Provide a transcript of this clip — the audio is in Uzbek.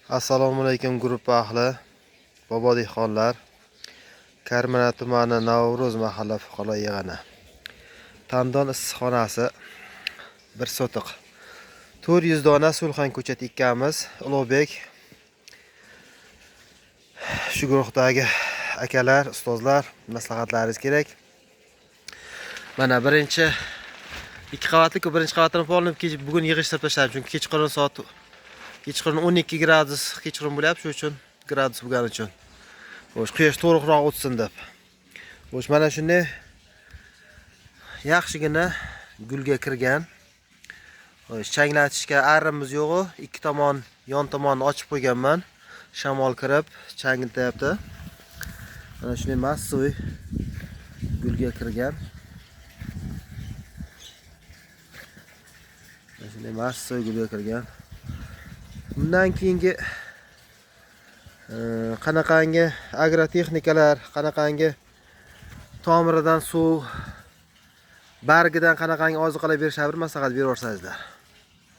Assalomu alaykum guruh ahli, bobo dehqonlar, Karmana tumani Navro'z mahalla fuqaro yig'ini. Tandon issiqxonasi 1 sotiq. 400 dona sulxan ko'chat ikkamiz. Ulug'bek shu guruhdagi akalar, ustozlar, maslahatlaringiz kerak. Mana birinchi 2 qavatli-ku birinchi qavatini polinib bugun yig'ishtirib tashladim, chunki kechqurun 12 gradus kechqurun bo'lyapti, shu uchun gradus bo'lgani uchun. Xo'sh, quyosh to'g'riroq o'tsin deb. Xo'sh, mana shunday yaxshigina gulga kirgan. Xo'sh, changlatishga arimiz yo'q-ku, ikki tomon, yon tomonni ochib qo'yganman. Shamol kirib, changityapti. Mana shunday massiv gulga kirgan. Mana shunday massiv gulga kirgan. Bundan keyingi qanaqangi agrotexnikalar, qanaqangi tomiridan suv, bargidan qanaqangi oziqalar berishga bir maslahat berib o'rsangizlar.